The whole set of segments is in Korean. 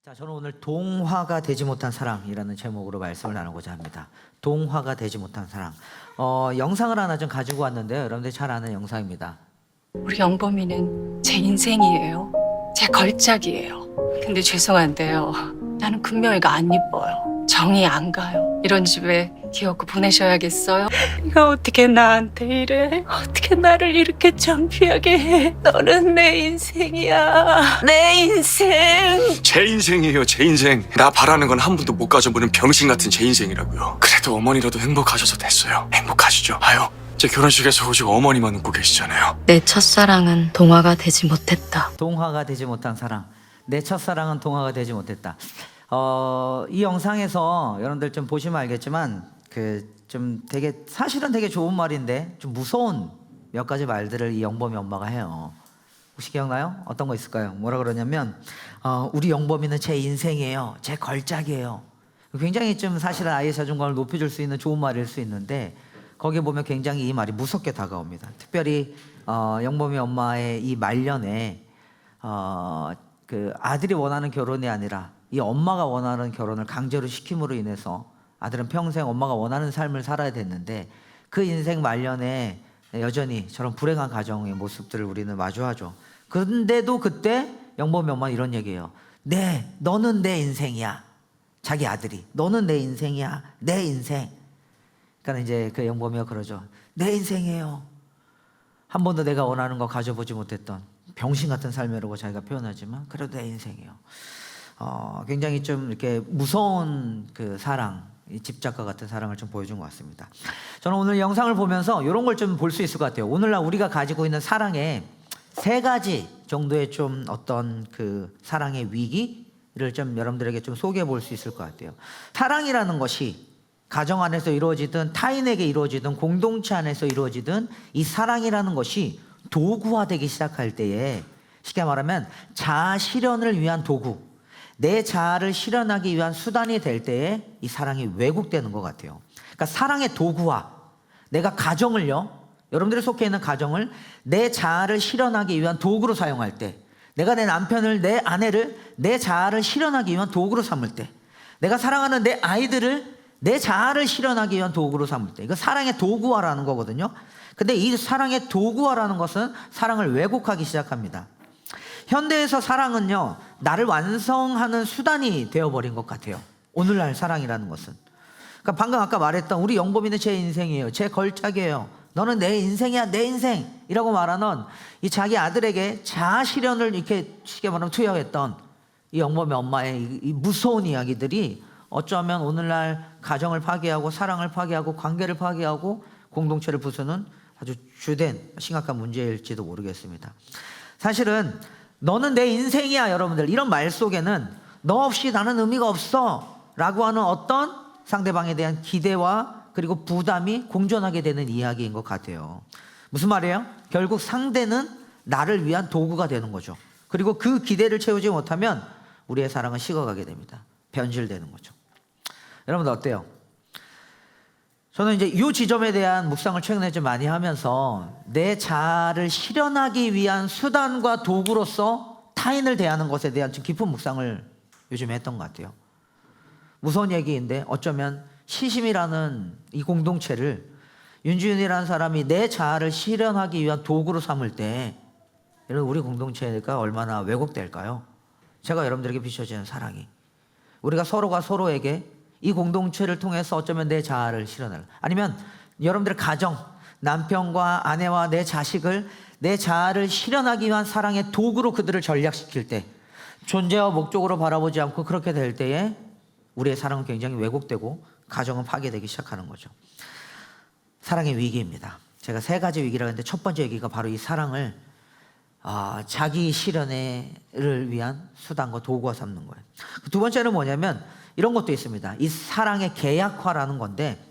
자, 저는 오늘 동화가 되지 못한 사랑이라는 제목으로 말씀을 나누고자 합니다. 동화가 되지 못한 사랑. 영상을 하나 좀 가지고 왔는데요. 여러분들이 잘 아는 영상입니다. 우리 영범이는 제 인생이에요. 제 걸작이에요. 근데 죄송한데요. 나는 금명이가 안 이뻐요. 정이 안 가요. 이런 집에 기어코 보내셔야겠어요. 네가 어떻게 나한테 이래? 어떻게 나를 이렇게 창피하게 해? 너는 내 인생이야. 내 인생. 제 인생이에요, 제 인생. 나 바라는 건 한 번도 못 가져보는 병신 같은 제 인생이라고요. 그래도 어머니라도 행복하셔서 됐어요. 행복하시죠? 아유, 제 결혼식에서 오직 어머니만 웃고 계시잖아요. 내 첫사랑은 동화가 되지 못했다. 동화가 되지 못한 사랑. 내 첫사랑은 동화가 되지 못했다. 이 영상에서 여러분들 좀 보시면 알겠지만 좀 되게 사실은 되게 좋은 말인데 좀 무서운 몇 가지 말들을 이 영범이 엄마가 해요. 혹시 기억나요? 어떤 거 있을까요? 뭐라 그러냐면 우리 영범이는 제 인생이에요. 제 걸작이에요. 굉장히 좀 사실은 아이의 자존감을 높여줄 수 있는 좋은 말일 수 있는데 거기에 보면 굉장히 이 말이 무섭게 다가옵니다. 특별히 영범이 엄마의 이 말년에 그 아들이 원하는 결혼이 아니라 이 엄마가 원하는 결혼을 강제로 시킴으로 인해서 아들은 평생 엄마가 원하는 삶을 살아야 됐는데 그 인생 말년에 여전히 저런 불행한 가정의 모습들을 우리는 마주하죠. 그런데도 그때 영범이 엄마는 이런 얘기예요. 네, 너는 내 인생이야. 자기 아들이 너는 내 인생이야. 내 인생. 그러니까 이제 그 영범이가 그러죠. 내 인생이에요. 한 번도 내가 원하는 거 가져보지 못했던 병신 같은 삶이라고 자기가 표현하지만 그래도 내 인생이에요. 굉장히 좀 이렇게 무서운 그 사랑, 이 집작과 같은 사랑을 좀 보여준 것 같습니다. 저는 오늘 영상을 보면서 이런 걸 좀 볼 수 있을 것 같아요. 오늘날 우리가 가지고 있는 사랑의 세 가지 정도의 좀 어떤 그 사랑의 위기를 좀 여러분들에게 좀 소개해 볼 수 있을 것 같아요. 사랑이라는 것이 가정 안에서 이루어지든 타인에게 이루어지든 공동체 안에서 이루어지든 이 사랑이라는 것이 도구화되기 시작할 때에 쉽게 말하면 자아 실현을 위한 도구, 내 자아를 실현하기 위한 수단이 될 때에 이 사랑이 왜곡되는 것 같아요. 그러니까 사랑의 도구화, 내가 가정을요, 여러분들이 속해 있는 가정을 내 자아를 실현하기 위한 도구로 사용할 때, 내가 내 남편을, 내 아내를 내 자아를 실현하기 위한 도구로 삼을 때, 내가 사랑하는 내 아이들을 내 자아를 실현하기 위한 도구로 삼을 때, 이거 사랑의 도구화라는 거거든요. 근데 이 사랑의 도구화라는 것은 사랑을 왜곡하기 시작합니다. 현대에서 사랑은요, 나를 완성하는 수단이 되어버린 것 같아요. 오늘날 사랑이라는 것은. 그러니까 방금 아까 말했던 우리 영범이는 제 인생이에요. 제 걸작이에요. 너는 내 인생이야, 내 인생이라고 말하는 이 자기 아들에게 자아 실현을 이렇게 쉽게 말하면 투여했던 이 영범이 엄마의 이 무서운 이야기들이 어쩌면 오늘날 가정을 파괴하고 사랑을 파괴하고 관계를 파괴하고 공동체를 부수는 아주 주된 심각한 문제일지도 모르겠습니다. 사실은 너는 내 인생이야, 여러분들. 이런 말 속에는 너 없이 나는 의미가 없어 라고 하는 어떤 상대방에 대한 기대와 그리고 부담이 공존하게 되는 이야기인 것 같아요. 무슨 말이에요? 결국 상대는 나를 위한 도구가 되는 거죠. 그리고 그 기대를 채우지 못하면 우리의 사랑은 식어가게 됩니다. 변질되는 거죠. 여러분들 어때요? 저는 이제 이 지점에 대한 묵상을 최근에 좀 많이 하면서 내 자아를 실현하기 위한 수단과 도구로서 타인을 대하는 것에 대한 좀 깊은 묵상을 요즘에 했던 것 같아요. 무서운 얘기인데 어쩌면 시심이라는 이 공동체를 윤지윤이라는 사람이 내 자아를 실현하기 위한 도구로 삼을 때 여러분 우리 공동체가 얼마나 왜곡될까요? 제가 여러분들에게 비춰지는 사랑이 우리가 서로가 서로에게 이 공동체를 통해서 어쩌면 내 자아를 실현할, 아니면 여러분들의 가정, 남편과 아내와 내 자식을 내 자아를 실현하기 위한 사랑의 도구로 그들을 전략시킬 때, 존재와 목적으로 바라보지 않고 그렇게 될 때에 우리의 사랑은 굉장히 왜곡되고 가정은 파괴되기 시작하는 거죠. 사랑의 위기입니다. 제가 세 가지 위기라고 했는데 첫 번째 위기가 바로 이 사랑을 자기 실현을 위한 수단과 도구화 삼는 거예요. 두 번째는 뭐냐면 이런 것도 있습니다. 이 사랑의 계약화라는 건데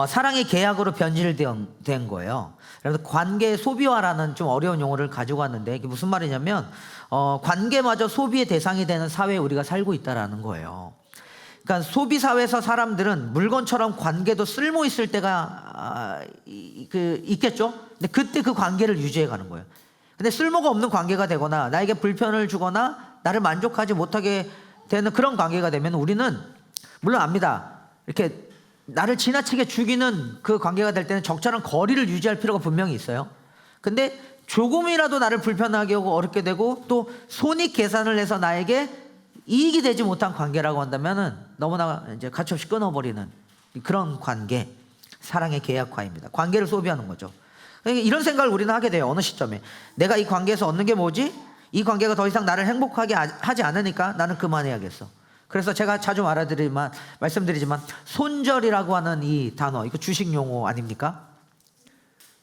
사랑의 계약으로 변질된 거예요. 그래서 관계의 소비화라는 좀 어려운 용어를 가지고 왔는데 이게 무슨 말이냐면 관계마저 소비의 대상이 되는 사회에 우리가 살고 있다라는 거예요. 그러니까 소비 사회에서 사람들은 물건처럼 관계도 쓸모 있을 때가 있겠죠. 근데 그때 그 관계를 유지해 가는 거예요. 근데 쓸모가 없는 관계가 되거나 나에게 불편을 주거나 나를 만족하지 못하게 되는 그런 관계가 되면 우리는 물론 압니다. 이렇게 나를 지나치게 죽이는 그 관계가 될 때는 적절한 거리를 유지할 필요가 분명히 있어요. 근데 조금이라도 나를 불편하게 하고 어렵게 되고 또 손익 계산을 해서 나에게 이익이 되지 못한 관계라고 한다면은 너무나 이제 가차없이 끊어버리는 그런 관계, 사랑의 계약화입니다. 관계를 소비하는 거죠. 그러니까 이런 생각을 우리는 하게 돼요. 어느 시점에 내가 이 관계에서 얻는 게 뭐지? 이 관계가 더 이상 나를 행복하게 하지 않으니까 나는 그만해야겠어. 그래서 제가 자주 말씀드리지만 손절이라고 하는 이 단어, 이거 주식 용어 아닙니까?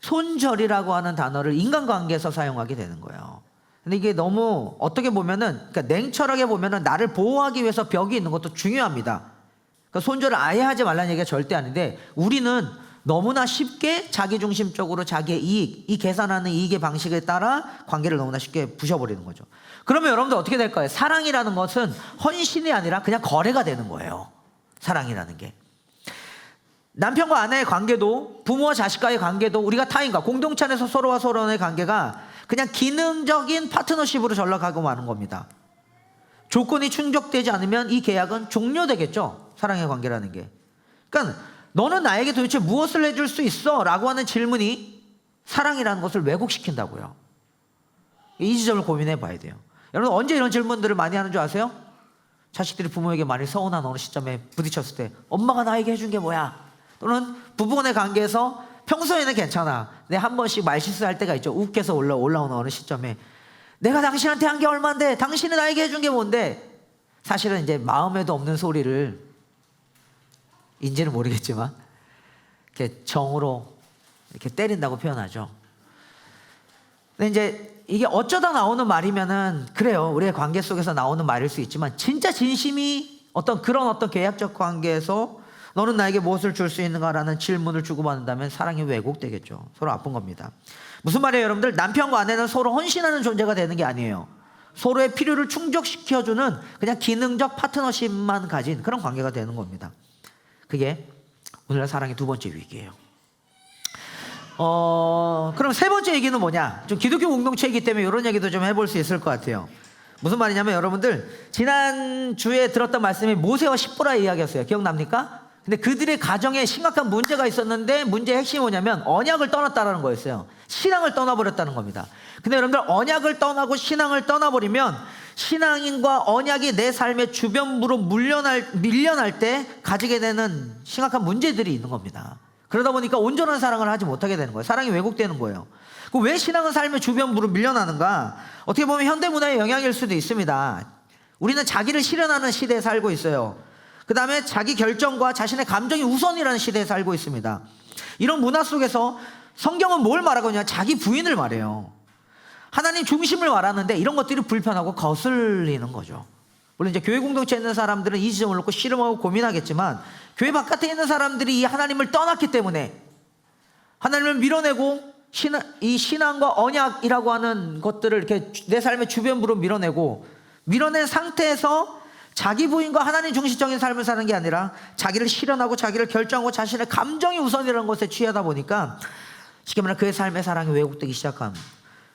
손절이라고 하는 단어를 인간관계에서 사용하게 되는 거예요. 근데 이게 너무 어떻게 보면은, 그러니까 냉철하게 보면은 나를 보호하기 위해서 벽이 있는 것도 중요합니다. 그러니까 손절을 아예 하지 말라는 얘기가 절대 아닌데 우리는 너무나 쉽게 자기중심적으로 자기의 이익, 이 계산하는 이익의 방식에 따라 관계를 너무나 쉽게 부셔버리는 거죠. 그러면 여러분들 어떻게 될까요? 사랑이라는 것은 헌신이 아니라 그냥 거래가 되는 거예요. 사랑이라는 게. 남편과 아내의 관계도, 부모와 자식과의 관계도, 우리가 타인과 공동체 안에서 서로와 서로의 관계가 그냥 기능적인 파트너십으로 전락하고 마는 겁니다. 조건이 충족되지 않으면 이 계약은 종료되겠죠. 사랑의 관계라는 게. 그러니까 너는 나에게 도대체 무엇을 해줄 수 있어? 라고 하는 질문이 사랑이라는 것을 왜곡시킨다고요. 이 지점을 고민해 봐야 돼요. 여러분 언제 이런 질문들을 많이 하는 줄 아세요? 자식들이 부모에게 많이 서운한 어느 시점에 부딪혔을 때 엄마가 나에게 해준 게 뭐야? 또는 부부간의 관계에서 평소에는 괜찮아. 근데 한 번씩 말실수할 때가 있죠. 욱해서 올라오는 어느 시점에 내가 당신한테 한 게 얼만데 당신이 나에게 해준 게 뭔데? 사실은 이제 마음에도 없는 소리를 인지는 모르겠지만 이렇게 정으로 이렇게 때린다고 표현하죠. 근데 이제 이게 어쩌다 나오는 말이면은 그래요. 우리의 관계 속에서 나오는 말일 수 있지만 진짜 진심이 그런 어떤 계약적 관계에서 너는 나에게 무엇을 줄 수 있는가라는 질문을 주고받는다면 사랑이 왜곡되겠죠. 서로 아픈 겁니다. 무슨 말이에요, 여러분들? 남편과 아내는 서로 헌신하는 존재가 되는 게 아니에요. 서로의 필요를 충족시켜주는 그냥 기능적 파트너십만 가진 그런 관계가 되는 겁니다. 그게 오늘날 사랑의 두 번째 위기예요. 그럼 세 번째 얘기는 뭐냐? 좀 기독교 공동체이기 때문에 이런 얘기도 좀 해볼 수 있을 것 같아요. 무슨 말이냐면 여러분들 지난주에 들었던 말씀이 모세와 십보라의 이야기였어요. 기억납니까? 근데 그들의 가정에 심각한 문제가 있었는데 문제의 핵심이 뭐냐면 언약을 떠났다는 거였어요. 신앙을 떠나버렸다는 겁니다. 근데 여러분들 언약을 떠나고 신앙을 떠나버리면 신앙인과 언약이 내 삶의 주변부로 밀려날 때 가지게 되는 심각한 문제들이 있는 겁니다. 그러다 보니까 온전한 사랑을 하지 못하게 되는 거예요. 사랑이 왜곡되는 거예요. 왜 신앙은 삶의 주변부로 밀려나는가? 어떻게 보면 현대문화의 영향일 수도 있습니다. 우리는 자기를 실현하는 시대에 살고 있어요. 그 다음에 자기 결정과 자신의 감정이 우선이라는 시대에 살고 있습니다. 이런 문화 속에서 성경은 뭘 말하고 있냐? 자기 부인을 말해요. 하나님 중심을 말하는데 이런 것들이 불편하고 거슬리는 거죠. 물론 이제 교회 공동체에 있는 사람들은 이 지점을 놓고 씨름하고 고민하겠지만 교회 바깥에 있는 사람들이 이 하나님을 떠났기 때문에 하나님을 밀어내고 이 신앙과 언약이라고 하는 것들을 이렇게 내 삶의 주변부로 밀어낸 상태에서 자기 부인과 하나님 중심적인 삶을 사는 게 아니라 자기를 실현하고 자기를 결정하고 자신의 감정이 우선이라는 것에 취하다 보니까 쉽게 말하면 그의 삶의 사랑이 왜곡되기 시작하는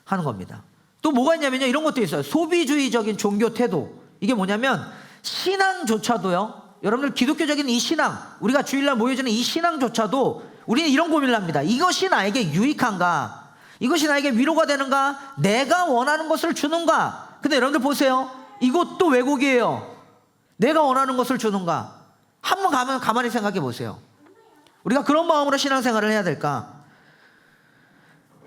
겁니다. 또 뭐가 있냐면요, 이런 것도 있어요. 소비주의적인 종교 태도. 이게 뭐냐면 신앙조차도요, 여러분들 기독교적인 이 신앙, 우리가 주일날 모여지는 이 신앙조차도 우리는 이런 고민을 합니다. 이것이 나에게 유익한가? 이것이 나에게 위로가 되는가? 내가 원하는 것을 주는가? 근데 여러분들 보세요. 이것도 왜곡이에요. 내가 원하는 것을 주는가? 한번 가만히 생각해 보세요. 우리가 그런 마음으로 신앙생활을 해야 될까?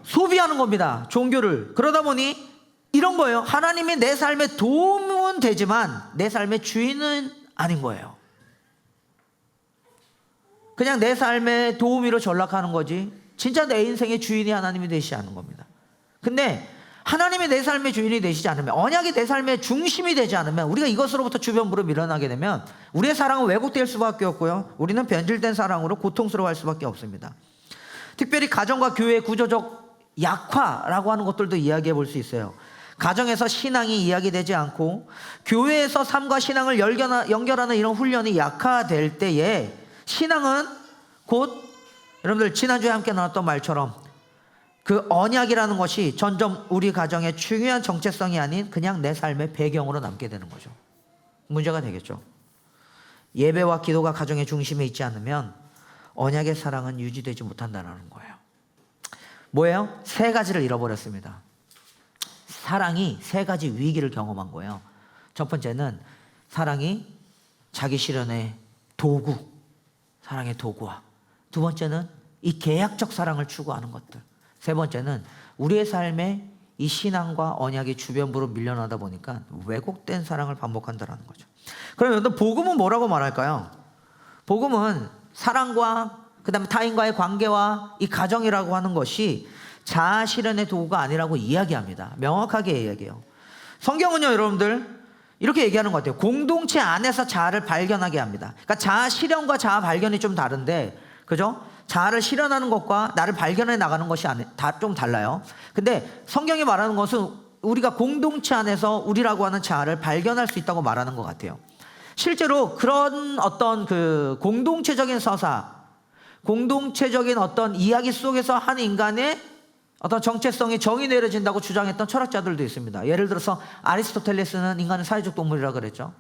소비하는 겁니다. 종교를. 그러다 보니 이런 거예요. 하나님이 내 삶에 도움은 되지만 내 삶의 주인은 아닌 거예요. 그냥 내 삶의 도우미로 전락하는 거지 진짜 내 인생의 주인이 하나님이 되시지 않는 겁니다. 근데 하나님이 내 삶의 주인이 되시지 않으면, 언약이 내 삶의 중심이 되지 않으면, 우리가 이것으로부터 주변부로 밀어나게 되면 우리의 사랑은 왜곡될 수밖에 없고요, 우리는 변질된 사랑으로 고통스러워할 수밖에 없습니다. 특별히 가정과 교회의 구조적 약화라고 하는 것들도 이야기해 볼 수 있어요. 가정에서 신앙이 이야기되지 않고 교회에서 삶과 신앙을 연결하는 이런 훈련이 약화될 때에 신앙은 곧 여러분들 지난주에 함께 나눴던 말처럼 그 언약이라는 것이 점점 우리 가정의 중요한 정체성이 아닌 그냥 내 삶의 배경으로 남게 되는 거죠. 문제가 되겠죠. 예배와 기도가 가정의 중심에 있지 않으면 언약의 사랑은 유지되지 못한다는 거예요. 뭐예요? 세 가지를 잃어버렸습니다. 사랑이 세 가지 위기를 경험한 거예요. 첫 번째는 사랑이 자기 실현의 도구, 사랑의 도구화. 두 번째는 이 계약적 사랑을 추구하는 것들. 세 번째는 우리의 삶에 이 신앙과 언약이 주변부로 밀려나다 보니까 왜곡된 사랑을 반복한다는 거죠. 그럼 여러분, 복음은 뭐라고 말할까요? 복음은 사랑과 그다음에 타인과의 관계와 이 가정이라고 하는 것이 자아 실현의 도구가 아니라고 이야기합니다. 명확하게 이야기해요. 성경은요, 여러분들 이렇게 얘기하는 것 같아요. 공동체 안에서 자아를 발견하게 합니다. 그러니까 자아 실현과 자아 발견이 좀 다른데, 그죠? 자아를 실현하는 것과 나를 발견해 나가는 것이 좀 달라요. 근데 성경이 말하는 것은 우리가 공동체 안에서 우리라고 하는 자아를 발견할 수 있다고 말하는 것 같아요. 실제로 그런 어떤 그 공동체적인 서사, 공동체적인 어떤 이야기 속에서 한 인간의 어떤 정체성이 정의 내려진다고 주장했던 철학자들도 있습니다. 예를 들어서 아리스토텔레스는 인간은 사회적 동물이라고 그랬죠.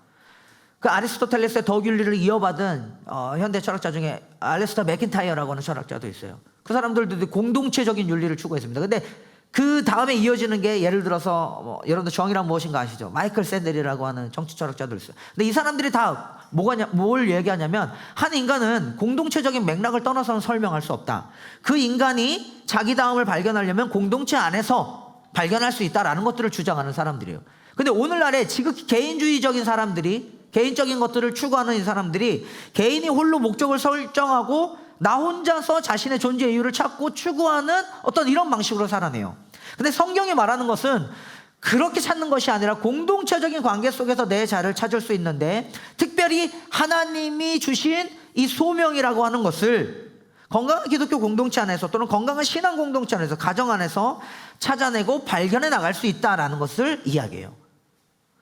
그 아리스토텔레스의 덕윤리를 이어받은 현대 철학자 중에 알레스터 맥킨타이어라고 하는 철학자도 있어요. 그 사람들도 공동체적인 윤리를 추구했습니다. 근데 그 다음에 이어지는 게 예를 들어서 여러분들 정의란 무엇인가 아시죠? 마이클 샌델이라고 하는 정치 철학자도 있어요. 근데 이 사람들이 다 뭘 얘기하냐면 한 인간은 공동체적인 맥락을 떠나서는 설명할 수 없다. 그 인간이 자기 다움을 발견하려면 공동체 안에서 발견할 수 있다라는 것들을 주장하는 사람들이에요. 근데 오늘날에 지극히 개인주의적인 사람들이, 개인적인 것들을 추구하는 이 사람들이 개인이 홀로 목적을 설정하고 나 혼자서 자신의 존재 이유를 찾고 추구하는 어떤 이런 방식으로 살아내요. 근데 성경이 말하는 것은 그렇게 찾는 것이 아니라 공동체적인 관계 속에서 내 자를 찾을 수 있는데, 특별히 하나님이 주신 이 소명이라고 하는 것을 건강한 기독교 공동체 안에서 또는 건강한 신앙 공동체 안에서, 가정 안에서 찾아내고 발견해 나갈 수 있다라는 것을 이야기해요.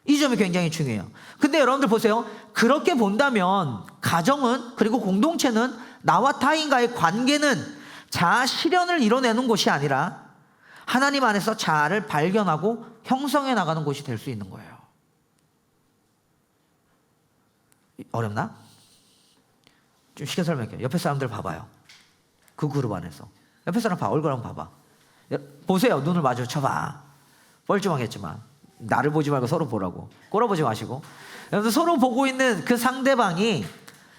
이 점이 굉장히 중요해요. 근데 여러분들 보세요. 그렇게 본다면 가정은, 그리고 공동체는, 나와 타인과의 관계는 자아 실현을 이뤄내는 곳이 아니라 하나님 안에서 자아를 발견하고 형성해 나가는 곳이 될 수 있는 거예요. 어렵나? 좀 쉽게 설명할게요. 옆에 사람들 봐봐요. 그 그룹 안에서 옆에 사람 봐. 얼굴 한번 봐봐. 보세요. 눈을 마주쳐봐. 뻘쭘하겠지만 나를 보지 말고 서로 보라고. 꼬라보지 마시고. 여러분, 서로 보고 있는 그 상대방이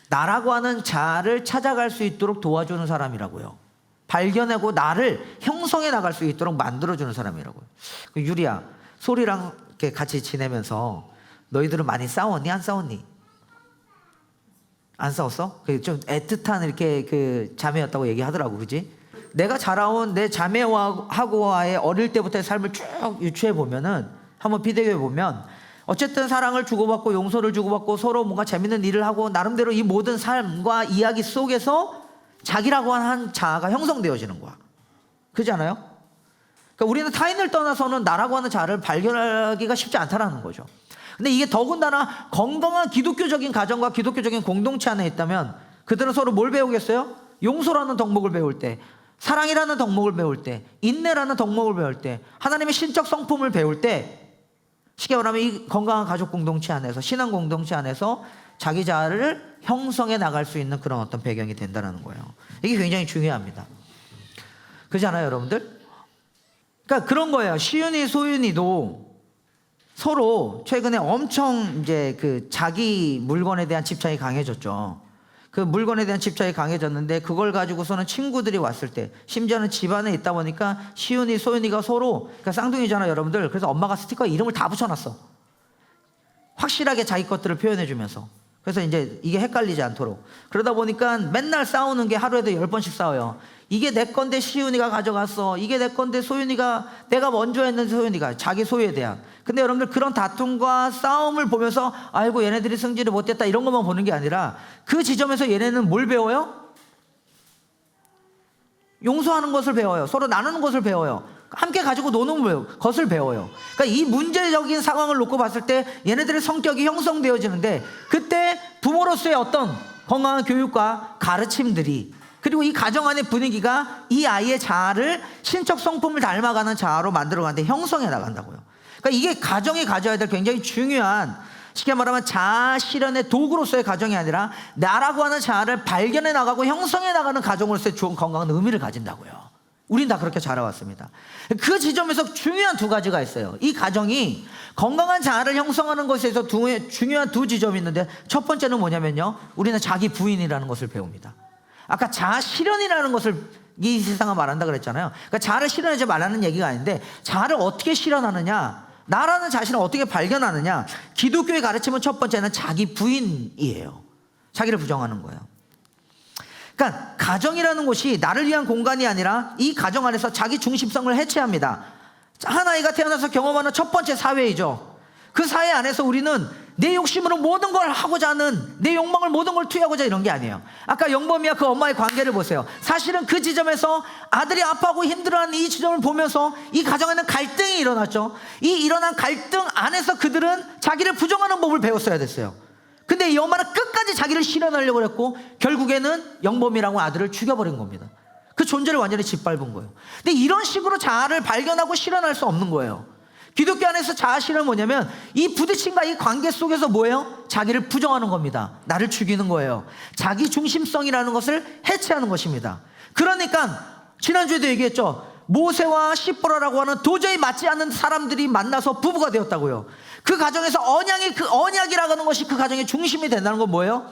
나라고 하는 자아를 찾아갈 수 있도록 도와주는 사람이라고요. 발견하고 나를 형성해 나갈 수 있도록 만들어주는 사람이라고요. 유리야, 소리랑 이렇게 같이 지내면서 너희들은 많이 싸웠니? 안 싸웠니? 안 싸웠어? 좀 애틋한 이렇게 그 자매였다고 얘기하더라고, 그지? 내가 자라온 내 자매하고와의 어릴 때부터의 삶을 쭉 유추해 보면은, 한번 비교해 보면, 어쨌든 사랑을 주고받고 용서를 주고받고 서로 뭔가 재밌는 일을 하고 나름대로 이 모든 삶과 이야기 속에서 자기라고 하는 자아가 형성되어지는 거야. 그렇지 않아요? 그러니까 우리는 타인을 떠나서는 나라고 하는 자아를 발견하기가 쉽지 않다라는 거죠. 근데 이게 더군다나 건강한 기독교적인 가정과 기독교적인 공동체 안에 있다면 그들은 서로 뭘 배우겠어요? 용서라는 덕목을 배울 때, 사랑이라는 덕목을 배울 때, 인내라는 덕목을 배울 때, 하나님의 신적 성품을 배울 때, 쉽게 말하면 이 건강한 가족 공동체 안에서, 신앙 공동체 안에서 자기 자아를 형성해 나갈 수 있는 그런 어떤 배경이 된다는 거예요. 이게 굉장히 중요합니다. 그렇지 않아요, 여러분들? 그러니까 그런 거예요. 시윤이, 소윤이도 서로 최근에 엄청 이제 그 자기 물건에 대한 집착이 강해졌죠. 그 물건에 대한 집착이 강해졌는데 그걸 가지고서는 친구들이 왔을 때, 심지어는 집안에 있다 보니까 시윤이, 소윤이가 서로, 그러니까 쌍둥이잖아요, 여러분들. 그래서 엄마가 스티커에 이름을 다 붙여놨어. 확실하게 자기 것들을 표현해주면서. 그래서 이제 이게 헷갈리지 않도록. 그러다 보니까 맨날 싸우는 게 하루에도 10번씩 싸워요. 이게 내 건데 시윤이가 가져갔어. 이게 내 건데 소윤이가, 내가 먼저 했는데 소윤이가, 자기 소유에 대한. 근데 여러분들 그런 다툼과 싸움을 보면서 아이고 얘네들이 승질을 못했다 이런 것만 보는 게 아니라 그 지점에서 얘네는 뭘 배워요? 용서하는 것을 배워요. 서로 나누는 것을 배워요. 함께 가지고 노는 것을 배워요. 그러니까 이 문제적인 상황을 놓고 봤을 때 얘네들의 성격이 형성되어지는데, 그때 부모로서의 어떤 건강한 교육과 가르침들이 그리고 이 가정 안의 분위기가 이 아이의 자아를 신적 성품을 닮아가는 자아로 만들어가는데 형성해 나간다고요. 그러니까 이게 가정이 가져야 될 굉장히 중요한, 쉽게 말하면 자아 실현의 도구로서의 가정이 아니라 나라고 하는 자아를 발견해 나가고 형성해 나가는 가정으로서의 좋은 건강한 의미를 가진다고요. 우린 다 그렇게 자라왔습니다. 그 지점에서 중요한 두 가지가 있어요. 이 가정이 건강한 자아를 형성하는 것에 있어서 중요한 두 지점이 있는데, 첫 번째는 뭐냐면요, 우리는 자기 부인이라는 것을 배웁니다. 아까 자아 실현이라는 것을 이 세상은 말한다 그랬잖아요. 그러니까 자아를 실현하지 말라는 얘기가 아닌데, 자아를 어떻게 실현하느냐, 나라는 자신을 어떻게 발견하느냐. 기독교의 가르침은 첫 번째는 자기 부인이에요. 자기를 부정하는 거예요. 그러니까 가정이라는 곳이 나를 위한 공간이 아니라 이 가정 안에서 자기 중심성을 해체합니다. 한 아이가 태어나서 경험하는 첫 번째 사회이죠. 그 사회 안에서 우리는 내 욕심으로 모든 걸 하고자 하는, 내 욕망을 모든 걸 투여하고자 이런 게 아니에요. 아까 영범이와 그 엄마의 관계를 보세요. 사실은 그 지점에서 아들이 아파하고 힘들어하는 이 지점을 보면서 이 가정에는 갈등이 일어났죠. 이 일어난 갈등 안에서 그들은 자기를 부정하는 법을 배웠어야 됐어요. 근데 이 엄마는 끝까지 자기를 실현하려고 했고, 결국에는 영범이라고 아들을 죽여버린 겁니다. 그 존재를 완전히 짓밟은 거예요. 근데 이런 식으로 자아를 발견하고 실현할 수 없는 거예요. 기독교 안에서 자아 실현은 뭐냐면, 이 부딪힘과 이 관계 속에서 뭐예요? 자기를 부정하는 겁니다. 나를 죽이는 거예요. 자기 중심성이라는 것을 해체하는 것입니다. 그러니까 지난주에도 얘기했죠. 모세와 시보라라고 하는 도저히 맞지 않는 사람들이 만나서 부부가 되었다고요. 그 가정에서 언약이라고 하는 것이 그 가정의 중심이 된다는 건 뭐예요?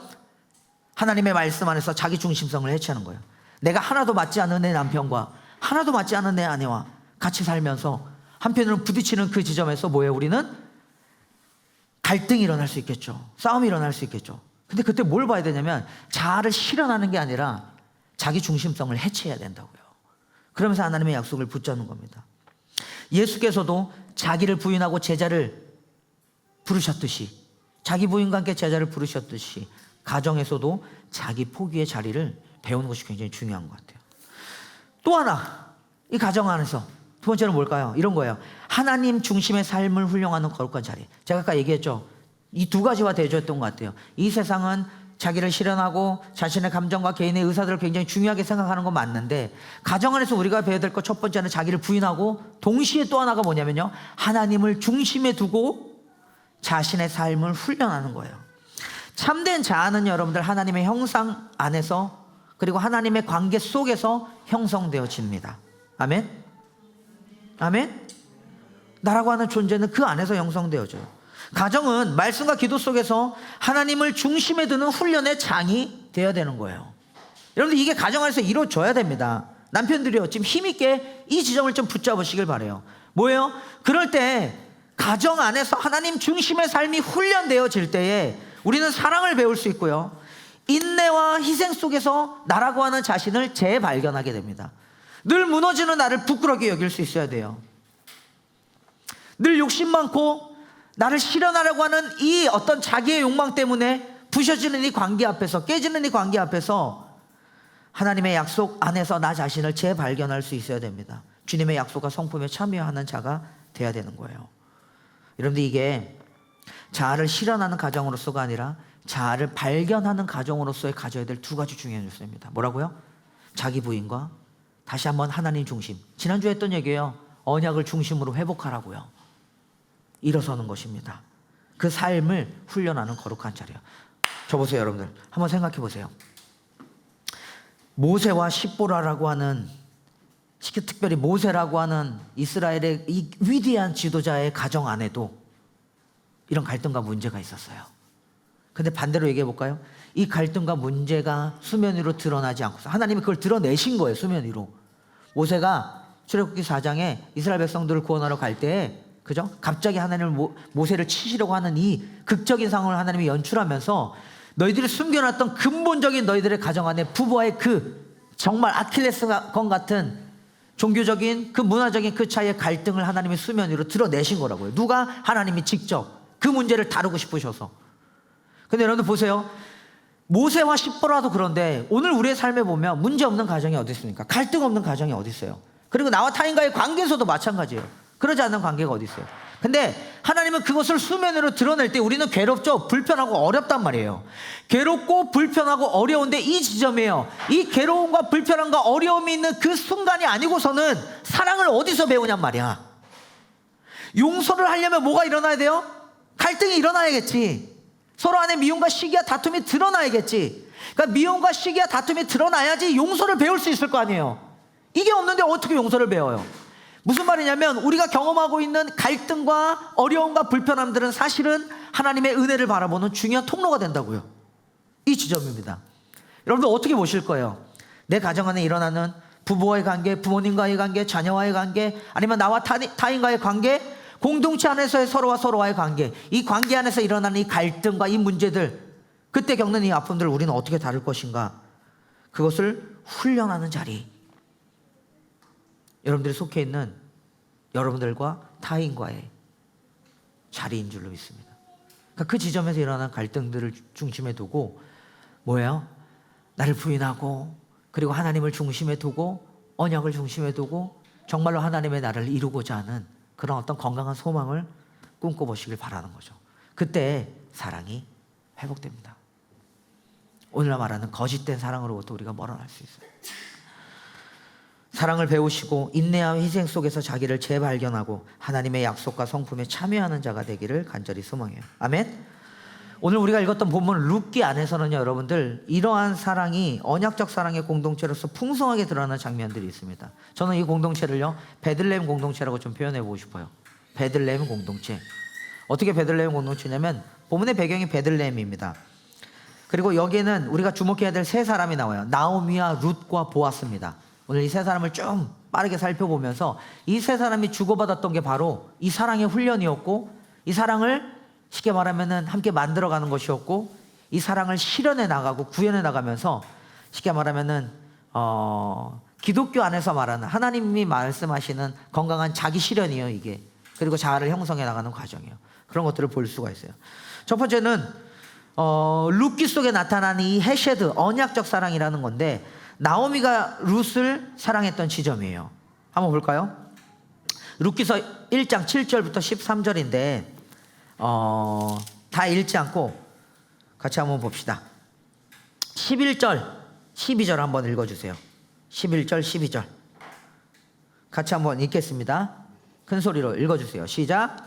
하나님의 말씀 안에서 자기 중심성을 해체하는 거예요. 내가 하나도 맞지 않는 내 남편과 하나도 맞지 않는 내 아내와 같이 살면서 한편으로는 부딪히는 그 지점에서 뭐예요? 우리는 갈등이 일어날 수 있겠죠. 싸움이 일어날 수 있겠죠. 근데 그때 뭘 봐야 되냐면, 자아를 실현하는 게 아니라 자기 중심성을 해체해야 된다고요. 그러면서 하나님의 약속을 붙잡는 겁니다. 예수께서도 자기를 부인하고 제자를 부르셨듯이, 자기 부인과 함께 제자를 부르셨듯이 가정에서도 자기 포기의 자리를 배우는 것이 굉장히 중요한 것 같아요. 또 하나, 이 가정 안에서 두 번째는 뭘까요? 이런 거예요. 하나님 중심의 삶을 훈련하는 거룩한 자리. 제가 아까 얘기했죠. 이 두 가지와 대조했던 것 같아요. 이 세상은 자기를 실현하고 자신의 감정과 개인의 의사들을 굉장히 중요하게 생각하는 건 맞는데, 가정 안에서 우리가 배워야 될 것 첫 번째는 자기를 부인하고, 동시에 또 하나가 뭐냐면요, 하나님을 중심에 두고 자신의 삶을 훈련하는 거예요. 참된 자아는 여러분들 하나님의 형상 안에서, 그리고 하나님의 관계 속에서 형성되어집니다. 아멘? 아멘? 나라고 하는 존재는 그 안에서 형성되어져요. 가정은 말씀과 기도 속에서 하나님을 중심에 두는 훈련의 장이 되어야 되는 거예요. 여러분들, 이게 가정 안에서 이루어져야 됩니다. 남편들이요, 지금 힘있게 이 지점을 좀 붙잡으시길 바라요. 뭐예요? 그럴 때 가정 안에서 하나님 중심의 삶이 훈련되어질 때에 우리는 사랑을 배울 수 있고요, 인내와 희생 속에서 나라고 하는 자신을 재발견하게 됩니다. 늘 무너지는 나를 부끄럽게 여길 수 있어야 돼요. 늘 욕심 많고 나를 실현하려고 하는 이 어떤 자기의 욕망 때문에 부셔지는 이 관계 앞에서, 깨지는 이 관계 앞에서 하나님의 약속 안에서 나 자신을 재발견할 수 있어야 됩니다. 주님의 약속과 성품에 참여하는 자가 돼야 되는 거예요. 여러분들, 이게 자아를 실현하는 가정으로서가 아니라 자아를 발견하는 가정으로서의 가져야 될 두 가지 중요한 요소입니다. 뭐라고요? 자기 부인과 다시 한번 하나님 중심. 지난주에 했던 얘기예요. 언약을 중심으로 회복하라고요. 일어서는 것입니다. 그 삶을 훈련하는 거룩한 자리예요. 저 보세요, 여러분들. 한번 생각해 보세요. 모세와 시보라라고 하는, 특별히 모세라고 하는 이스라엘의 이 위대한 지도자의 가정 안에도 이런 갈등과 문제가 있었어요. 근데 반대로 얘기해 볼까요? 이 갈등과 문제가 수면 위로 드러나지 않고서 하나님이 그걸 드러내신 거예요. 수면 위로. 모세가 출애굽기 4장에 이스라엘 백성들을 구원하러 갈 때에, 그죠? 갑자기 하나님을 모세를 치시려고 하는 이 극적인 상황을 하나님이 연출하면서 너희들이 숨겨놨던 근본적인 너희들의 가정 안에 부부와의 그 정말 아킬레스건 같은 종교적인 그 문화적인 그 차이의 갈등을 하나님이 수면 위로 드러내신 거라고요. 누가? 하나님이 직접 그 문제를 다루고 싶으셔서. 근데 여러분들 보세요. 모세와 시보라도 그런데 오늘 우리의 삶에 보면 문제 없는 가정이 어디 있습니까? 갈등 없는 가정이 어디 있어요? 그리고 나와 타인과의 관계에서도 마찬가지예요. 그러지 않는 관계가 어디 있어요? 근데 하나님은 그것을 수면으로 드러낼 때 우리는 괴롭죠. 불편하고 어렵단 말이에요. 괴롭고 불편하고 어려운데 이 지점이에요. 이 괴로움과 불편함과 어려움이 있는 그 순간이 아니고서는 사랑을 어디서 배우냔 말이야. 용서를 하려면 뭐가 일어나야 돼요? 갈등이 일어나야겠지. 서로 안에 미움과 시기와 다툼이 드러나야겠지. 그러니까 미움과 시기와 다툼이 드러나야지 용서를 배울 수 있을 거 아니에요. 이게 없는데 어떻게 용서를 배워요? 무슨 말이냐면 우리가 경험하고 있는 갈등과 어려움과 불편함들은 사실은 하나님의 은혜를 바라보는 중요한 통로가 된다고요. 이 지점입니다. 여러분들 어떻게 보실 거예요? 내 가정 안에 일어나는 부부와의 관계, 부모님과의 관계, 자녀와의 관계, 아니면 나와 타인과의 관계, 공동체 안에서의 서로와 서로와의 관계, 이 관계 안에서 일어나는 이 갈등과 이 문제들, 그때 겪는 이 아픔들을 우리는 어떻게 다룰 것인가? 그것을 훈련하는 자리, 여러분들이 속해 있는 여러분들과 타인과의 자리인 줄로 믿습니다. 그러니까 그 지점에서 일어나는 갈등들을 중심에 두고 뭐예요? 나를 부인하고 그리고 하나님을 중심에 두고 언약을 중심에 두고 정말로 하나님의 나라를 이루고자 하는 그런 어떤 건강한 소망을 꿈꿔보시길 바라는 거죠. 그때 사랑이 회복됩니다. 오늘 말하는 거짓된 사랑으로부터 우리가 멀어날 수 있어요. 사랑을 배우시고 인내와 희생 속에서 자기를 재발견하고 하나님의 약속과 성품에 참여하는 자가 되기를 간절히 소망해요. 아멘. 오늘 우리가 읽었던 본문 룻기 안에서는요, 여러분들 이러한 사랑이 언약적 사랑의 공동체로서 풍성하게 드러나는 장면들이 있습니다. 저는 이 공동체를요 베들레헴 공동체라고 좀 표현해 보고 싶어요. 베들레헴 공동체. 어떻게 베들레헴 공동체냐면 본문의 배경이 베들레헴입니다. 그리고 여기에는 우리가 주목해야 될 세 사람이 나와요. 나오미와 룻과 보아스입니다. 오늘 이 세 사람을 좀 빠르게 살펴보면서 이 세 사람이 주고받았던 게 바로 이 사랑의 훈련이었고, 이 사랑을 쉽게 말하면은 함께 만들어가는 것이었고, 이 사랑을 실현해 나가고 구현해 나가면서 쉽게 말하면은 기독교 안에서 말하는 하나님이 말씀하시는 건강한 자기 실현이에요, 이게. 그리고 자아를 형성해 나가는 과정이에요. 그런 것들을 볼 수가 있어요. 첫 번째는 룻기 속에 나타난 이 헤셰드, 언약적 사랑이라는 건데, 나오미가 룻을 사랑했던 지점이에요. 한번 볼까요? 룻기서 1장 7절부터 13절인데 다 읽지 않고 같이 한번 봅시다. 11절 12절 한번 읽어주세요. 11절 12절 같이 한번 읽겠습니다. 큰 소리로 읽어주세요. 시작.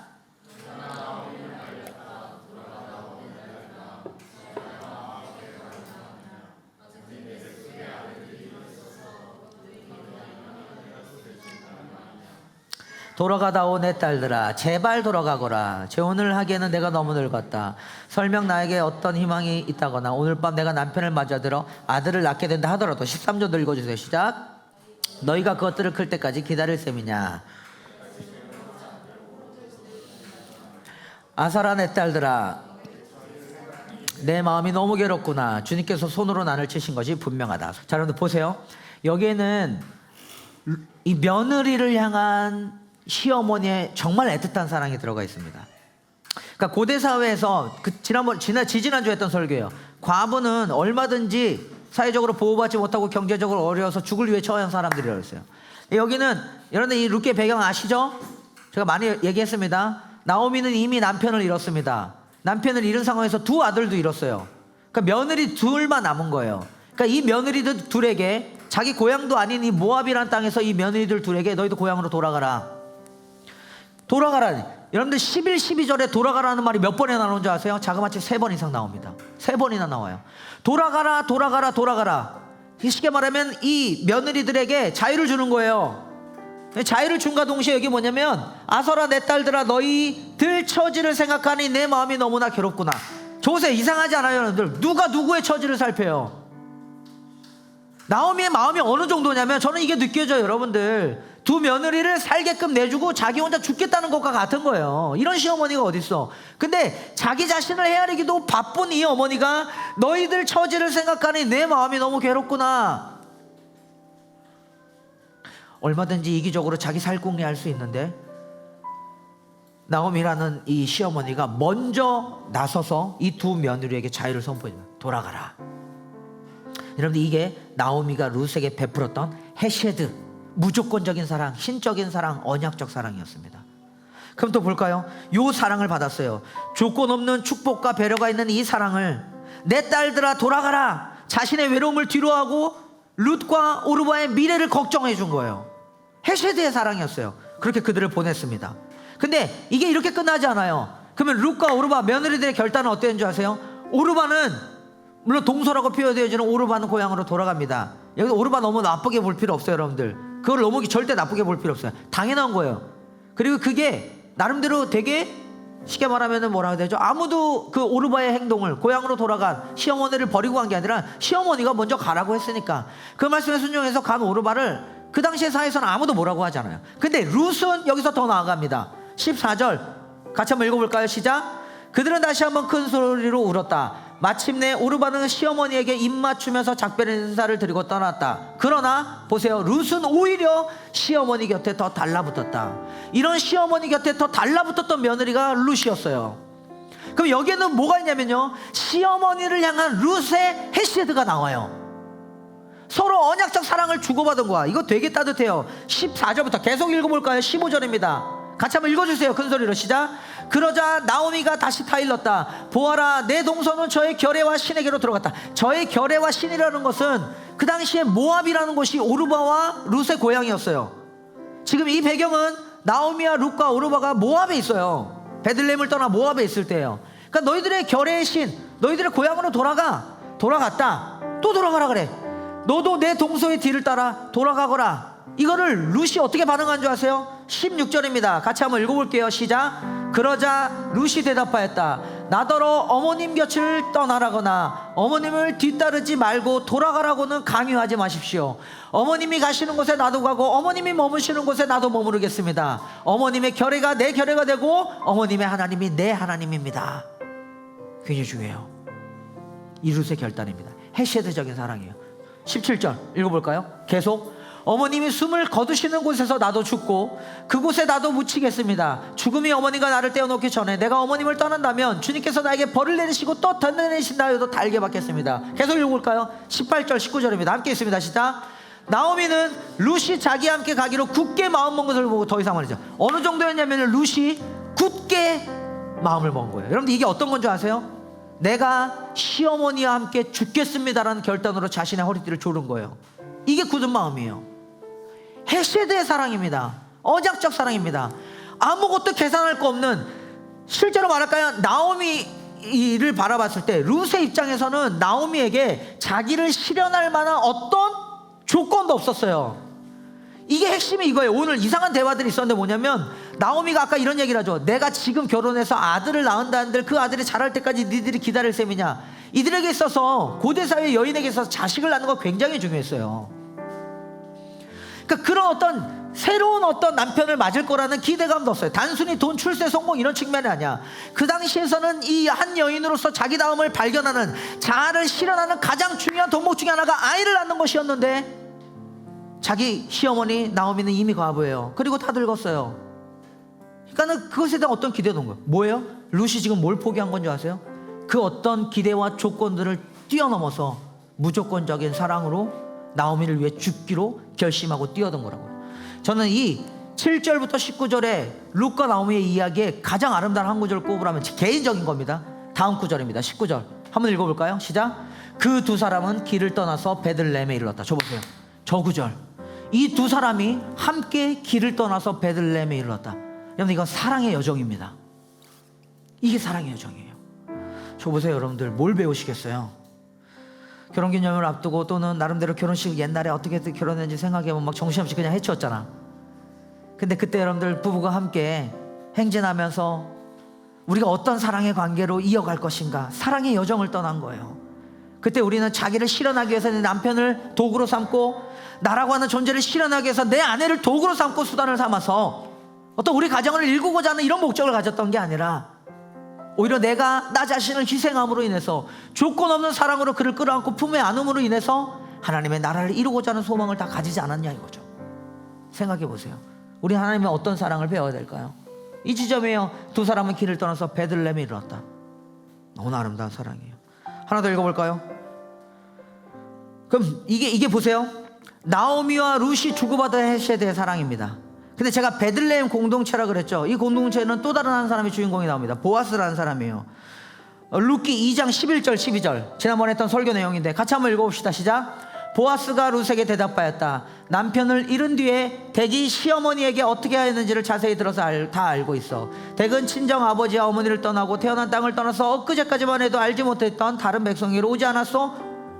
돌아가다오 내 딸들아, 제발 돌아가거라. 재혼을 하기에는 내가 너무 늙었다. 설령 나에게 어떤 희망이 있다거나 오늘 밤 내가 남편을 맞아들어 아들을 낳게 된다 하더라도 13절도 읽어주세요. 시작. 너희가 그것들을 클 때까지 기다릴 셈이냐. 아사라 내 딸들아, 내 마음이 너무 괴롭구나. 주님께서 손으로 나를 치신 것이 분명하다. 자, 여러분들 보세요. 여기에는 이 며느리를 향한 시어머니의 정말 애틋한 사랑이 들어가 있습니다. 그러니까 고대 사회에서 지난주에 했던 설교예요. 과부는 얼마든지 사회적으로 보호받지 못하고 경제적으로 어려워서 죽을 위해 처한 사람들이라고 했어요. 여기는 여러분들 이 룻기의 배경 아시죠? 제가 많이 얘기했습니다. 나오미는 이미 남편을 잃었습니다. 남편을 잃은 상황에서 두 아들도 잃었어요. 그러니까 며느리 둘만 남은 거예요. 그러니까 이 며느리들 둘에게 자기 고향도 아닌 이 모압이라는 땅에서 이 며느리들 둘에게 너희도 고향으로 돌아가라. 돌아가라. 여러분들 11, 12절에 돌아가라는 말이 몇 번이나 나오는 줄 아세요? 자그마치 3번 이상 나옵니다. 3번이나 나와요. 돌아가라, 돌아가라, 돌아가라. 쉽게 말하면 이 며느리들에게 자유를 주는 거예요. 자유를 준과 동시에 여기 뭐냐면 아서라 내 딸들아, 너희들 처지를 생각하니 내 마음이 너무나 괴롭구나. 저것에 이상하지 않아요, 여러분들? 누가 누구의 처지를 살펴요? 나오미의 마음이 어느 정도냐면 저는 이게 느껴져요, 여러분들. 두 며느리를 살게끔 내주고 자기 혼자 죽겠다는 것과 같은 거예요. 이런 시어머니가 어딨어. 근데 자기 자신을 헤아리기도 바쁜 이 어머니가 너희들 처지를 생각하니 내 마음이 너무 괴롭구나. 얼마든지 이기적으로 자기 살궁리 할 수 있는데 나오미라는 이 시어머니가 먼저 나서서 이 두 며느리에게 자유를 선포합니다. 돌아가라. 여러분들 이게 나오미가 룻에게 베풀었던 헤셰드, 무조건적인 사랑, 신적인 사랑, 언약적 사랑이었습니다. 그럼 또 볼까요? 요 사랑을 받았어요. 조건 없는 축복과 배려가 있는 이 사랑을 내 딸들아 돌아가라, 자신의 외로움을 뒤로하고 룻과 오르바의 미래를 걱정해 준 거예요. 헤세드의 사랑이었어요. 그렇게 그들을 보냈습니다. 근데 이게 이렇게 끝나지 않아요. 그러면 룻과 오르바 며느리들의 결단은 어땠는 줄 아세요? 오르바는 물론 동서라고 표현되어지는 오르바는 고향으로 돌아갑니다. 여기서 오르바 너무 나쁘게 볼 필요 없어요, 여러분들. 그걸 너무 절대 나쁘게 볼 필요 없어요. 당연한 거예요. 그리고 그게 나름대로 되게 쉽게 말하면 뭐라 해야 되죠? 아무도 그 오르바의 행동을, 고향으로 돌아간 시어머니를 버리고 간 게 아니라 시어머니가 먼저 가라고 했으니까 그 말씀에 순종해서 간 오르바를 그 당시의 사회에서는 아무도 뭐라고 하지 않아요. 근데 룻은 여기서 더 나아갑니다. 14절 같이 한번 읽어볼까요? 시작. 그들은 다시 한번 큰 소리로 울었다. 마침내 오르바는 시어머니에게 입 맞추면서 작별 인사를 드리고 떠났다. 그러나 보세요, 룻은 오히려 시어머니 곁에 더 달라붙었다. 이런 시어머니 곁에 더 달라붙었던 며느리가 룻이었어요. 그럼 여기에는 뭐가 있냐면요, 시어머니를 향한 룻의 헤세드가 나와요. 서로 언약적 사랑을 주고받은 거야. 이거 되게 따뜻해요. 14절부터 계속 읽어볼까요? 15절입니다. 같이 한번 읽어주세요. 큰 소리로 시작. 그러자 나오미가 다시 타일렀다. 보아라, 내 동서는 저의 결례와 신에게로 들어갔다. 저의 결례와 신이라는 것은 그 당시에 모압이라는 곳이 오르바와 룻의 고향이었어요. 지금 이 배경은 나오미와 룻과 오르바가 모압에 있어요. 베들레헴을 떠나 모압에 있을 때예요. 그러니까 너희들의 결례의 신, 너희들의 고향으로 돌아갔다. 또 돌아가라 그래. 너도 내 동서의 뒤를 따라 돌아가거라. 이거를 룻이 어떻게 반응한 줄 아세요? 16절입니다. 같이 한번 읽어볼게요. 시작. 그러자 룻이 대답하였다. 나더러 어머님 곁을 떠나라거나 어머님을 뒤따르지 말고 돌아가라고는 강요하지 마십시오. 어머님이 가시는 곳에 나도 가고 어머님이 머무시는 곳에 나도 머무르겠습니다. 어머님의 결례가 내 결례가 되고 어머님의 하나님이 내 하나님입니다. 굉장히 중요해요. 이 룻의 결단입니다. 헤세드적인 사랑이에요. 17절 읽어볼까요? 계속. 어머님이 숨을 거두시는 곳에서 나도 죽고 그곳에 나도 묻히겠습니다. 죽음이 어머니가 나를 떼어놓기 전에 내가 어머님을 떠난다면 주님께서 나에게 벌을 내리시고 또 던내내신다 해도 달게 받겠습니다. 계속 읽어볼까요? 18절 19절입니다. 함께 있습니다. 시작. 나오미는 룻이 자기와 함께 가기로 굳게 마음먹은 것을 보고 더 이상 말이죠. 어느 정도였냐면 룻이 굳게 마음을 먹은 거예요. 여러분들 이게 어떤 건 줄 아세요? 내가 시어머니와 함께 죽겠습니다라는 결단으로 자신의 허리띠를 조른 거예요. 이게 굳은 마음이에요. 헤세드의 사랑입니다. 언약적 사랑입니다. 아무것도 계산할 거 없는, 실제로 말할까요? 나오미를 바라봤을 때 룻의 입장에서는 나오미에게 자기를 실현할 만한 어떤 조건도 없었어요. 이게 핵심이 이거예요. 오늘 이상한 대화들이 있었는데 뭐냐면 나오미가 아까 이런 얘기를 하죠. 내가 지금 결혼해서 아들을 낳은다 한들 그 아들이 자랄 때까지 니들이 기다릴 셈이냐. 이들에게 있어서, 고대사회 여인에게 있어서 자식을 낳는 거 굉장히 중요했어요. 그러니까 그런 어떤 새로운 어떤 남편을 맞을 거라는 기대감도 없어요. 단순히 돈, 출세, 성공 이런 측면이 아니야. 그 당시에서는 이 한 여인으로서 자기 다움을 발견하는, 자아를 실현하는 가장 중요한 덕목 중에 하나가 아이를 낳는 것이었는데 자기 시어머니 나오미는 이미 과부예요. 그리고 다 늙었어요. 그러니까는 그것에 대한 어떤 기대도 온 거예요. 뭐예요? 룻이 지금 뭘 포기한 건지 아세요? 그 어떤 기대와 조건들을 뛰어넘어서 무조건적인 사랑으로 나오미를 위해 죽기로 결심하고 뛰어든 거라고요. 저는 이 7절부터 19절에 룻과 나오미의 이야기에 가장 아름다운 한 구절을 꼽으라면 개인적인 겁니다. 다음 구절입니다. 19절 한번 읽어볼까요? 시작. 그 두 사람은 길을 떠나서 베들레헴에 이르렀다. 저 보세요. 저 구절. 이 두 사람이 함께 길을 떠나서 베들레헴에 이르렀다. 여러분, 이건 사랑의 여정입니다. 이게 사랑의 여정이에요. 저 보세요. 여러분들 뭘 배우시겠어요? 결혼기념을 앞두고 또는 나름대로 결혼식 옛날에 어떻게 결혼했는지 생각해보면 막 정신없이 그냥 해치웠잖아. 근데 그때 여러분들 부부가 함께 행진하면서 우리가 어떤 사랑의 관계로 이어갈 것인가, 사랑의 여정을 떠난 거예요. 그때 우리는 자기를 실현하기 위해서 내 남편을 도구로 삼고, 나라고 하는 존재를 실현하기 위해서 내 아내를 도구로 삼고 수단을 삼아서 어떤 우리 가정을 일구고자 하는 이런 목적을 가졌던 게 아니라 오히려 내가 나 자신을 희생함으로 인해서, 조건 없는 사랑으로 그를 끌어안고 품에 안음으로 인해서 하나님의 나라를 이루고자 하는 소망을 다 가지지 않았냐 이거죠. 생각해 보세요. 우리 하나님의 어떤 사랑을 배워야 될까요? 이 지점이에요. 두 사람은 길을 떠나서 베들레헴에 이르렀다. 너무 아름다운 사랑이에요. 하나 더 읽어볼까요? 그럼 이게 보세요. 나오미와 룻이 주고받은 헤세드의 사랑입니다. 근데 제가 베들레헴 공동체라 그랬죠. 이 공동체는 또 다른 한 사람의 주인공이 나옵니다. 보아스라는 사람이에요. 룻기 2장 11절 12절 지난번에 했던 설교 내용인데 같이 한번 읽어봅시다. 시작. 보아스가 룻에게 대답하였다. 남편을 잃은 뒤에 댁이 시어머니에게 어떻게 하였는지를 자세히 들어서 다 알고 있어. 댁은 친정 아버지와 어머니를 떠나고 태어난 땅을 떠나서 엊그제까지만 해도 알지 못했던 다른 백성에게로 오지 않았소?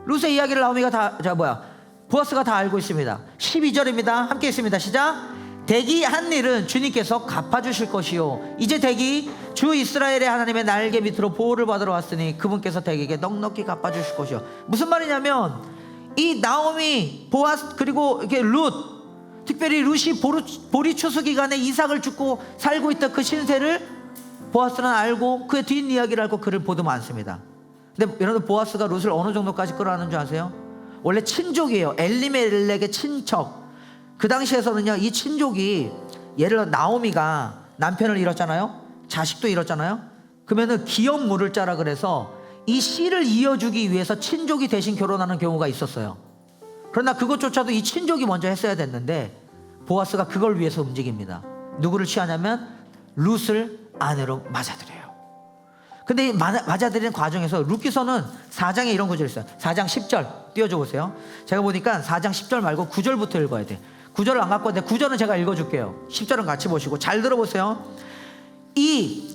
룻의 이야기를 나오미가 보아스가 다 알고 있습니다. 12절입니다. 함께 있습니다. 시작. 댁이 한 일은 주님께서 갚아주실 것이요 이제 댁이 주 이스라엘의 하나님의 날개 밑으로 보호를 받으러 왔으니 그분께서 댁에게 넉넉히 갚아주실 것이요. 무슨 말이냐면 이 나오미, 보아스 그리고 이렇게 룻, 특별히 룻이 보리 추수 기간에 이삭을 죽고 살고 있던 그 신세를 보아스는 알고 그의 뒷이야기를 알고 그를 보듬어 안습니다. 근데 여러분 보아스가 룻을 어느 정도까지 끌어안는 줄 아세요? 원래 친족이에요. 엘리멜렉의 친척. 그 당시에서는요 이 친족이 예를 들어 나오미가 남편을 잃었잖아요. 자식도 잃었잖아요. 그러면은 기업 물을 자라 그래서 이 씨를 이어주기 위해서 친족이 대신 결혼하는 경우가 있었어요. 그러나 그것조차도 이 친족이 먼저 했어야 됐는데 보아스가 그걸 위해서 움직입니다. 누구를 취하냐면 룻을 아내로 맞아들여요. 근데 이 맞아들이는 과정에서 룻기서는 4장에 이런 구절이 있어요. 4장 10절 띄워줘 보세요. 제가 보니까 4장 10절 말고 9절부터 읽어야 돼. 9절을 안 갖고 왔는데 9절은 제가 읽어줄게요. 10절은 같이 보시고 잘 들어보세요. 이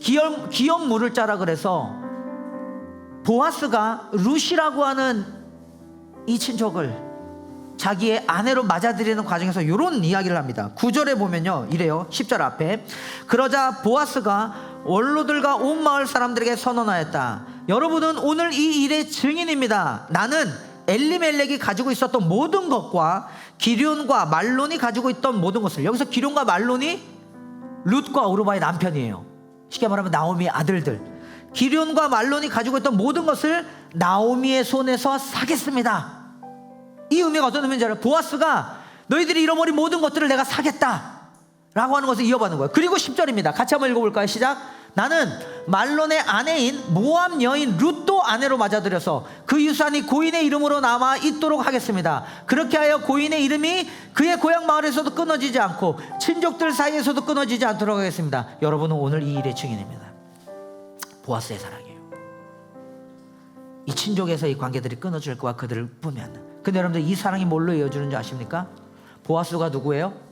기업 물을 자라 그래서 보아스가 룻이라고 하는 이 친척을 자기의 아내로 맞아들이는 과정에서 이런 이야기를 합니다. 9절에 보면요 이래요. 10절 앞에 그러자 보아스가 원로들과 온 마을 사람들에게 선언하였다. 여러분은 오늘 이 일의 증인입니다. 나는 엘리멜렉이 가지고 있었던 모든 것과 기럨과 말론이 가지고 있던 모든 것을, 여기서 기럨과 말론이 룻과 오르바의 남편이에요. 쉽게 말하면 나오미의 아들들. 기럨과 말론이 가지고 있던 모든 것을 나오미의 손에서 사겠습니다. 이 의미가 어떤 의미인지 알아요? 보아스가 너희들이 잃어버린 모든 것들을 내가 사겠다 라고 하는 것을 이어받는 거예요. 그리고 10절입니다. 같이 한번 읽어볼까요? 시작. 나는 말론의 아내인 모압 여인 룻도 아내로 맞아들여서 그 유산이 고인의 이름으로 남아 있도록 하겠습니다. 그렇게 하여 고인의 이름이 그의 고향 마을에서도 끊어지지 않고 친족들 사이에서도 끊어지지 않도록 하겠습니다. 여러분은 오늘 이 일의 증인입니다. 보아스의 사랑이에요. 이 친족에서 이 관계들이 끊어질 거와 그들을 보면. 근데 여러분들 이 사랑이 뭘로 이어지는 줄 아십니까? 보아스가 누구예요?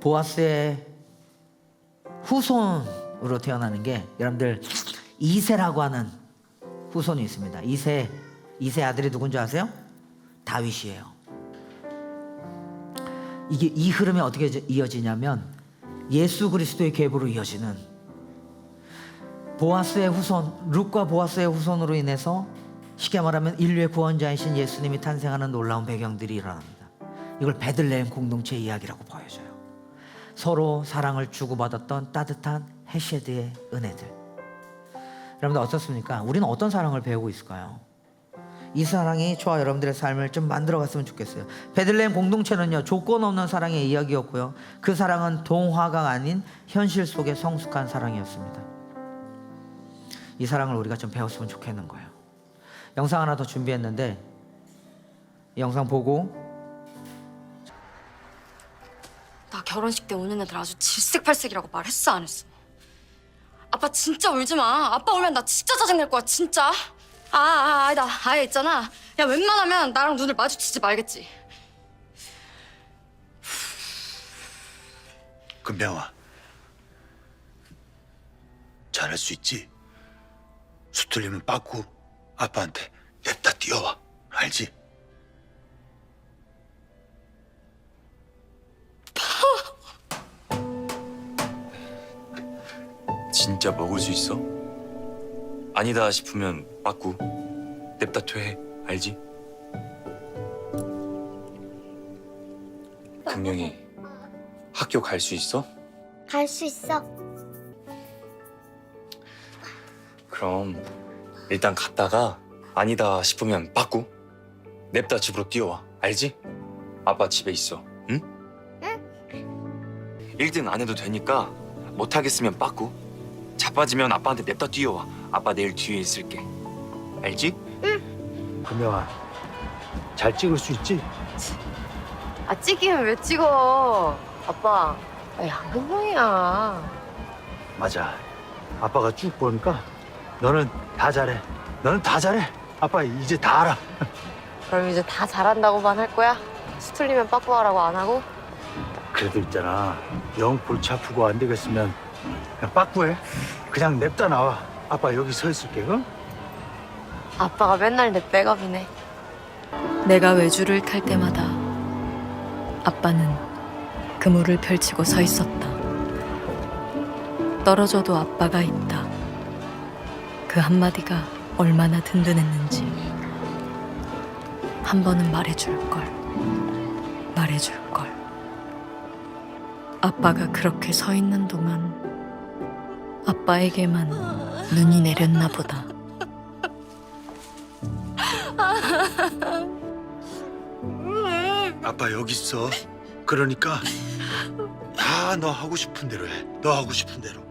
보아스의 후손으로 태어나는 게 여러분들 이새라고 하는 후손이 있습니다. 이새 아들이 누군지 아세요? 다윗이에요. 이게 이 흐름이 어떻게 이어지냐면 예수 그리스도의 계보로 이어지는 보아스의 후손, 룻과 보아스의 후손으로 인해서 쉽게 말하면 인류의 구원자이신 예수님이 탄생하는 놀라운 배경들이 일어납니다. 이걸 베들레헴 공동체의 이야기라고 보여줘요. 서로 사랑을 주고받았던 따뜻한 헤셰드의 은혜들. 여러분들 어떻습니까? 우리는 어떤 사랑을 배우고 있을까요? 이 사랑이 저와 여러분들의 삶을 좀 만들어갔으면 좋겠어요. 베들레헴 공동체는요 조건 없는 사랑의 이야기였고요, 그 사랑은 동화가 아닌 현실 속의 성숙한 사랑이었습니다. 이 사랑을 우리가 좀 배웠으면 좋겠는 거예요. 영상 하나 더 준비했는데 이 영상 보고. 나 결혼식 때 오는 애들 아주 질색팔색이라고 말했어 안 했어? 아빠 진짜 울지 마. 아빠 울면 나 진짜 짜증낼 거야 진짜. 아니다. 아예 있잖아. 야 웬만하면 나랑 눈을 마주치지 말겠지. 금병아, 잘할 수 있지? 수 틀리면 빠꾸 아빠한테 냅다 뛰어와. 알지? 진짜 먹을 수 있어? 아니다 싶으면 빠꾸 냅다 퇴해. 알지? 금명이 학교 갈 수 있어? 갈 수 있어. 그럼 일단 갔다가 아니다 싶으면 빠꾸 냅다 집으로 뛰어와. 알지? 아빠 집에 있어. 응? 응. 1등 안 해도 되니까 못하겠으면 빠꾸, 자빠지면 아빠한테 냅다 뛰어와. 아빠 내일 뒤에 있을게. 알지? 금병아, 잘 찍을 수 있지? 아 찍기면 왜 찍어? 아빠, 나 양금형이야. 맞아. 아빠가 쭉 보니까 너는 다 잘해. 너는 다 잘해. 아빠 이제 다 알아. 그럼 이제 다 잘한다고만 할 거야? 수틀리면 빠꾸하라고 안 하고? 그래도 있잖아. 영 골치 아프고 안 되겠으면 그냥 빠꾸해. 그냥 냅다 나와. 아빠 여기 서 있을게. 응? 아빠가 맨날 내 백업이네. 내가 외주를 탈 때마다 아빠는 그물을 펼치고 서 있었다. 떨어져도 아빠가 있다. 그 한마디가 얼마나 든든했는지 한 번은 말해줄 걸. 말해줄 걸. 아빠가 그렇게 서 있는 동안 아빠에게만 눈이 내렸나 보다. 아빠 여기 있어. 그러니까 다 너 하고 싶은 대로 해. 너 하고 싶은 대로.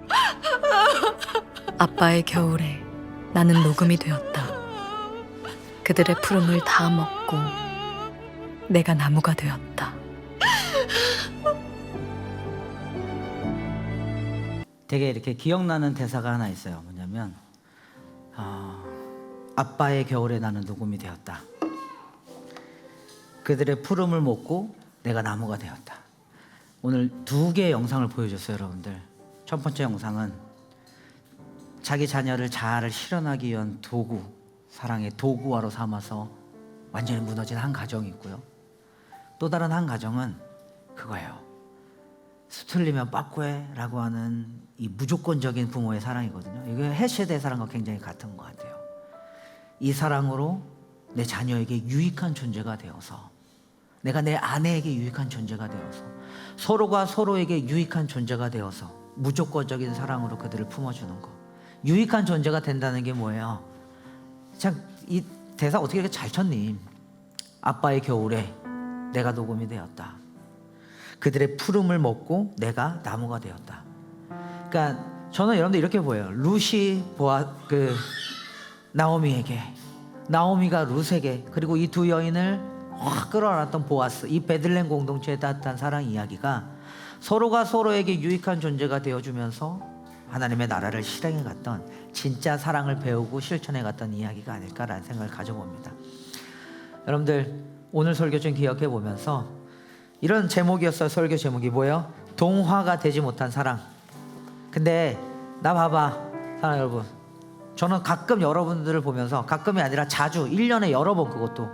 아빠의 겨울에 나는 녹음이 되었다. 그들의 푸름을 다 먹고 내가 나무가 되었다. 되게 이렇게 기억나는 대사가 하나 있어요. 뭐냐면 아빠의 겨울에 나는 녹음이 되었다. 그들의 푸름을 먹고 내가 나무가 되었다. 오늘 두 개의 영상을 보여줬어요, 여러분들. 첫 번째 영상은 자기 자녀를 잘 실현하기 위한 도구, 사랑의 도구화로 삼아서 완전히 무너진 한 가정이 있고요. 또 다른 한 가정은 그거예요. 수틀리면 빠꾸해라고 하는 이 무조건적인 부모의 사랑이거든요. 이게 헬시대의 사랑과 굉장히 같은 것 같아요. 이 사랑으로 내 자녀에게 유익한 존재가 되어서, 내가 내 아내에게 유익한 존재가 되어서, 서로가 서로에게 유익한 존재가 되어서 무조건적인 사랑으로 그들을 품어주는 거. 유익한 존재가 된다는 게 뭐예요? 참 이 대사 어떻게 이렇게 잘 쳤니? 아빠의 겨울에 내가 녹음이 되었다. 그들의 푸름을 먹고 내가 나무가 되었다. 그러니까 저는 여러분들 이렇게 보여요. 룻이 나오미에게, 나오미가 룻에게, 그리고 이 두 여인을 확 끌어안았던 보아스, 이 베들레헴 공동체의 따뜻한 사랑 이야기가 서로가 서로에게 유익한 존재가 되어주면서 하나님의 나라를 실행해 갔던, 진짜 사랑을 배우고 실천해 갔던 이야기가 아닐까라는 생각을 가져봅니다. 여러분들 오늘 설교 좀 기억해 보면서 이런 제목이었어요. 설교 제목이 뭐예요? 동화가 되지 못한 사랑. 근데 나 봐봐, 사랑 여러분, 저는 가끔 여러분들을 보면서, 가끔이 아니라 자주 1년에 여러 번 그것도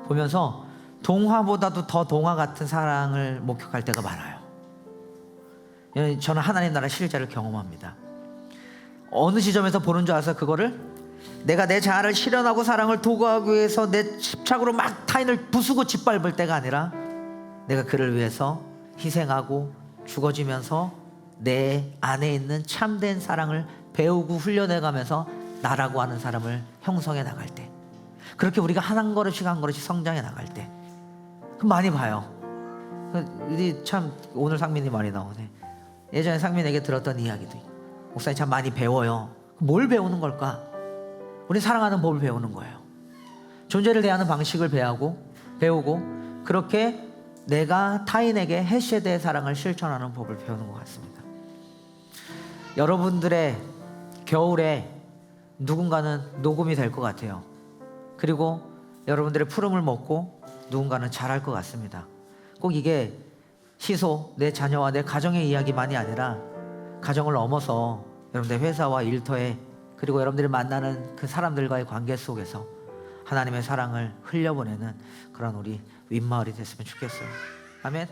보면서 동화보다도 더 동화 같은 사랑을 목격할 때가 많아요. 저는 하나님 나라 실제를 경험합니다. 어느 지점에서 보는 줄 알아서 그거를 내가 내 자아를 실현하고 사랑을 도구하기 위해서 내 집착으로 막 타인을 부수고 짓밟을 때가 아니라 내가 그를 위해서 희생하고 죽어지면서 내 안에 있는 참된 사랑을 배우고 훈련해가면서 나라고 하는 사람을 형성해 나갈 때, 그렇게 우리가 한 걸음씩 한 걸음씩 성장해 나갈 때 그럼 많이 봐요. 참 오늘 상민이 많이 나오네. 예전에 상민에게 들었던 이야기도 있고, 목사님 참 많이 배워요. 뭘 배우는 걸까? 우리 사랑하는 법을 배우는 거예요. 존재를 대하는 방식을 배우고 그렇게 내가 타인에게 헬시대의 사랑을 실천하는 법을 배우는 것 같습니다. 여러분들의 겨울에 누군가는 녹음이 될 것 같아요. 그리고 여러분들의 푸름을 먹고 누군가는 자랄 것 같습니다. 꼭 이게 시소, 내 자녀와 내 가정의 이야기만이 아니라 가정을 넘어서 여러분들의 회사와 일터에, 그리고 여러분들이 만나는 그 사람들과의 관계 속에서 하나님의 사랑을 흘려보내는 그런 우리 윗마을이 됐으면 좋겠어요. 아멘.